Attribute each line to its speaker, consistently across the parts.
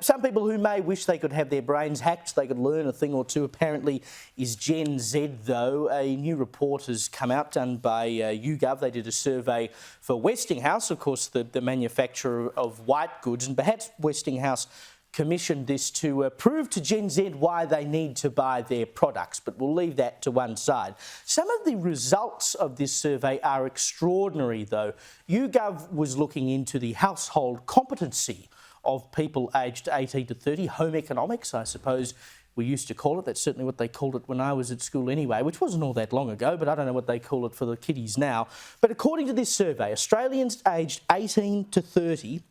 Speaker 1: Some people who may wish they could have their brains hacked, they could learn a thing or two, apparently is Gen Z, though. A new report has come out done by YouGov. They did a survey for Westinghouse, of course, the manufacturer of white goods, and perhaps Westinghouse commissioned this to prove to Gen Z why they need to buy their products, but we'll leave that to one side. Some of the results of this survey are extraordinary, though. YouGov was looking into the household competency of people aged 18 to 30, home economics, I suppose we used to call it. That's certainly what they called it when I was at school anyway, which wasn't all that long ago, but I don't know what they call it for the kiddies now. But according to this survey, Australians aged 18 to 30,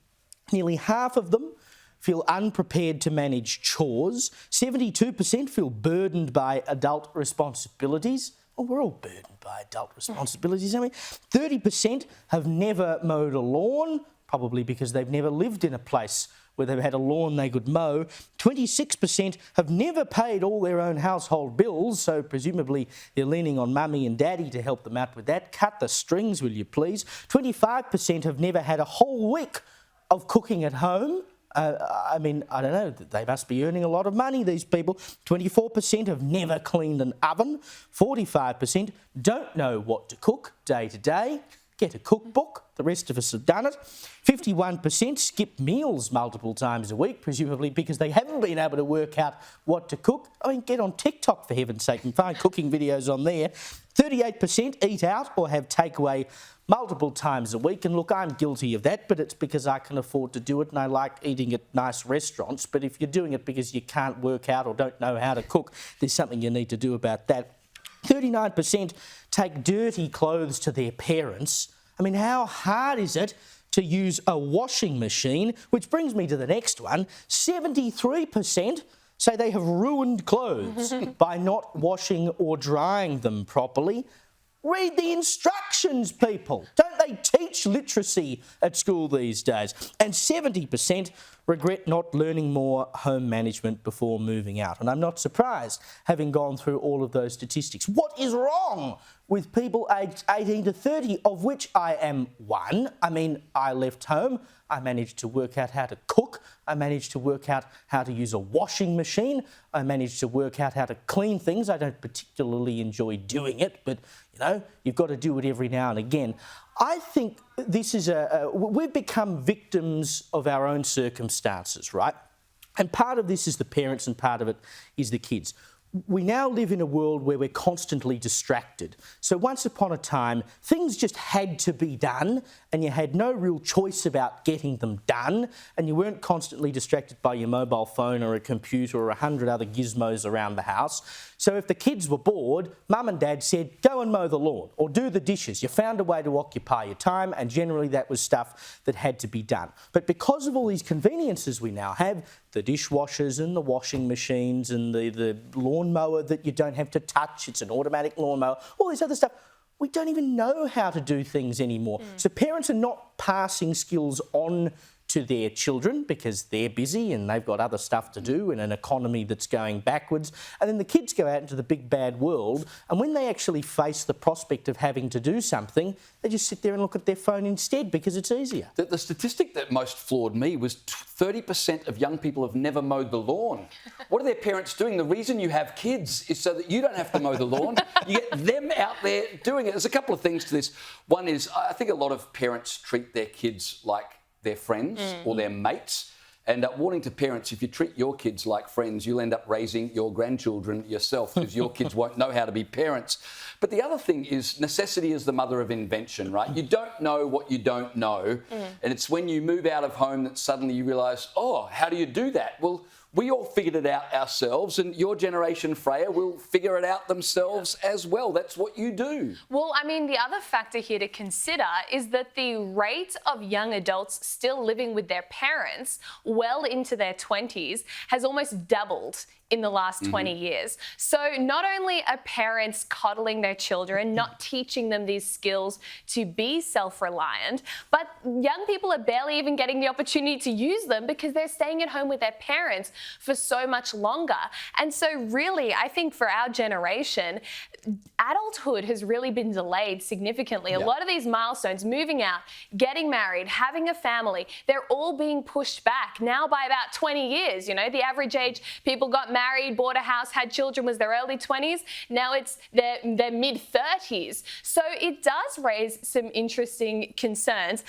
Speaker 1: nearly half of them feel unprepared to manage chores. 72% feel burdened by adult responsibilities. Well, we're all burdened by adult responsibilities, aren't we? 30% have never mowed a lawn, probably because they've never lived in a place where they've had a lawn they could mow. 26% have never paid all their own household bills, so presumably they're leaning on mummy and daddy to help them out with that. Cut the strings, will you please? 25% have never had a whole week of cooking at home. I don't know, they must be earning a lot of money, these people. 24% have never cleaned an oven. 45% don't know what to cook day to day. Get a cookbook. The rest of us have done it. 51% skip meals multiple times a week, presumably because they haven't been able to work out what to cook. I mean, get on TikTok, for heaven's sake, and find cooking videos on there. 38% eat out or have takeaway multiple times a week. And look, I'm guilty of that, but it's because I can afford to do it and I like eating at nice restaurants. But if you're doing it because you can't work out or don't know how to cook, there's something you need to do about that. 39% take dirty clothes to their parents. I mean, how hard is it to use a washing machine? Which brings me to the next one. 73% say they have ruined clothes by not washing or drying them properly. Read the instructions, people. Don't they teach literacy at school these days? And 70% regret not learning more home management before moving out. And I'm not surprised, having gone through all of those statistics. What is wrong with people aged 18 to 30, of which I am one? I mean, I left home. I managed to work out how to cook. I managed to work out how to use a washing machine. I managed to work out how to clean things. I don't particularly enjoy doing it, but, you know, you've got to do it every now and again. I think this is we've become victims of our own circumstances, right? And part of this is the parents and part of it is the kids. We now live in a world where we're constantly distracted. So once upon a time, things just had to be done and you had no real choice about getting them done, and you weren't constantly distracted by your mobile phone or a computer or 100 other gizmos around the house. So if the kids were bored, mum and dad said, go and mow the lawn or do the dishes. You found a way to occupy your time, and generally that was stuff that had to be done. But because of all these conveniences we now have, the dishwashers and the washing machines and the lawnmower that you don't have to touch, it's an automatic lawnmower, all this other stuff, we don't even know how to do things anymore. So parents are not passing skills on to their children because they're busy and they've got other stuff to do in an economy that's going backwards. And then the kids go out into the big bad world, and when they actually face the prospect of having to do something, they just sit there and look at their phone instead because it's easier.
Speaker 2: The statistic that most floored me was 30% of young people have never mowed the lawn. What are their parents doing? The reason you have kids is so that you don't have to mow the lawn. You get them out there doing it. There's a couple of things to this. One is, I think a lot of parents treat their kids like their friends or their mates. And warning to parents, if you treat your kids like friends, you'll end up raising your grandchildren yourself because your kids won't know how to be parents. But the other thing is necessity is the mother of invention, right? You don't know what you don't know. And it's when you move out of home that suddenly you realise, oh, how do you do that? Well, we all figured it out ourselves, and your generation, Freya, will figure it out themselves as well. That's what you do.
Speaker 3: Well, I mean, the other factor here to consider is that the rate of young adults still living with their parents well into their 20s has almost doubled in the last 20 years. So not only are parents coddling their children, not teaching them these skills to be self-reliant, but young people are barely even getting the opportunity to use them because they're staying at home with their parents, for so much longer. And so really, I think for our generation, adulthood has really been delayed significantly. A lot of these milestones, moving out, getting married, having a family, they're all being pushed back now by about 20 years. You know, the average age people got married, bought a house, had children was their early 20s. Now it's their mid 30s. So it does raise some interesting concerns.